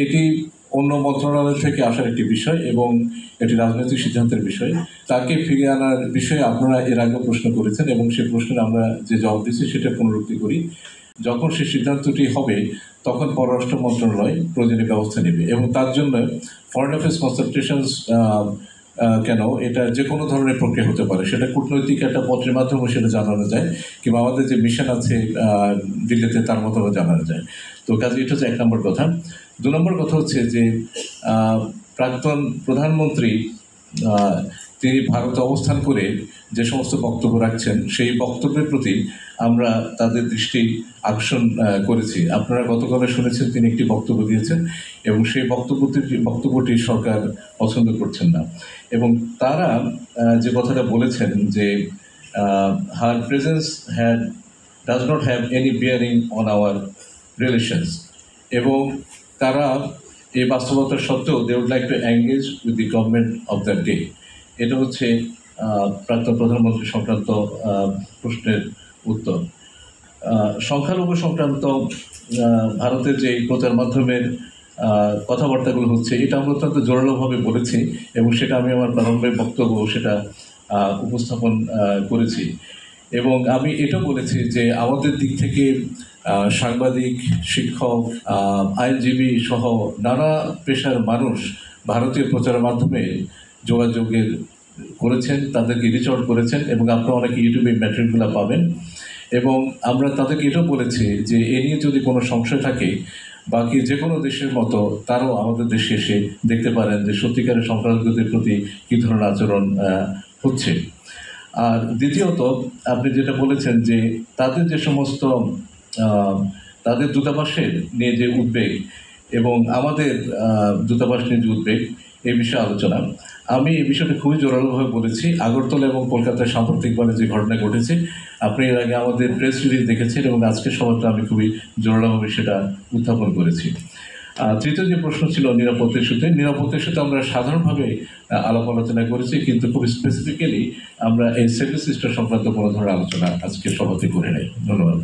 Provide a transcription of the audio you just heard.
এটি অন্য মন্ত্রণালয় থেকে আসার একটি বিষয় এবং এটি রাজনৈতিক সিদ্ধান্তের বিষয়। তাকে ফিরিয়ে আনার বিষয়ে আপনারা এর আগে প্রশ্ন করেছেন এবং সেই প্রশ্নের আমরা যে জবাব দিচ্ছি সেটা পুনরুক্তি করি। যখন সেই সিদ্ধান্তটি হবে তখন পররাষ্ট্র মন্ত্রণালয় প্রয়োজনীয় ব্যবস্থা নেবে এবং তার জন্য ফরেন অ্যাফেয়ার্স কনসালটেশনস কেন এটা যে কোনো ধরনের প্রক্রিয়া হতে পারে, সেটা কূটনৈতিক একটা পত্রের মাধ্যমে সেটা জানানো যায় কিংবা আমাদের যে মিশন আছে দিল্লিতে তার মাধ্যমে জানানো যায়। তো কাজে এটা হচ্ছে 1 নম্বর কথা। 2 নম্বর কথা হচ্ছে যে প্রাক্তন প্রধানমন্ত্রী তিনি ভারতে অবস্থান করে যে সমস্ত বক্তব্য রাখছেন সেই বক্তব্যের প্রতি আমরা তাদের দৃষ্টি আকর্ষণ করেছি। আপনারা গতকালে শুনেছেন তিনি একটি বক্তব্য দিয়েছেন এবং সেই বক্তব্যটি সরকার পছন্দ করছেন না এবং তারা যে কথাটা বলেছেন যে her presence does not have any bearing on our relations এবং তারা এই বাস্তবতার সত্ত্বেও they would like to engage with the government of the day. এটা হচ্ছে প্রাক্তন প্রধানমন্ত্রী সংক্রান্ত প্রশ্নের উত্তর। সংখ্যালঘু সংক্রান্ত ভারতের যে প্রচার মাধ্যমের কথাবার্তাগুলো হচ্ছে এটা আমরা অত্যন্ত জোরালোভাবে বলেছি এবং সেটা আমি আমার প্রারম্ভিক বক্তব্য সেটা উপস্থাপন করেছি এবং আমি এটা বলেছি যে আমাদের দিক থেকে সাংবাদিক, শিক্ষক, আইনজীবী সহ নানা পেশার মানুষ ভারতীয় প্রচারের মাধ্যমে যোগাযোগের করেছেন, তাদেরকে রিচ আউট করেছেন এবং আপনারা অনেকে ইউটিউবে ম্যাটেরিয়ালগুলো পাবেন এবং আমরা তাদেরকে এটাও বলেছি যে এ নিয়ে যদি কোনো সংশয় থাকে বাকি যে কোনো দেশের মতো তারাও আমাদের দেশে এসে দেখতে পারেন যে সত্যিকারের সংখ্যালঘুদের প্রতি কী ধরনের আচরণ হচ্ছে। আর দ্বিতীয়ত আপনি যেটা বলেছেন যে তাদের যে সমস্ত তাদের দূতাবাসের নিয়ে যে উদ্বেগ এবং আমাদের দূতাবাস নিয়ে যে উদ্বেগ এই বিষয়ে আলোচনা, আমি এই বিষয়টা খুবই জোরালোভাবে বলেছি। আগরতলা এবং কলকাতায় সাম্প্রতিকভাবে যে ঘটনা ঘটেছে আপনি এর আগে আমাদের প্রেস রিলিজ দেখেছেন এবং আজকের সভাটা আমি খুবই জোরালোভাবে সেটা উত্থাপন করেছি। তৃতীয় যে প্রশ্ন ছিল নিরাপত্তা ইস্যুতে আমরা সাধারণভাবে আলাপ আলোচনা করেছি কিন্তু খুব স্পেসিফিক্যালি আমরা এই সেভেন সিস্টার সংক্রান্ত কোনো ধরনের আলোচনা আজকে সভাতে করে নাই। ধন্যবাদ।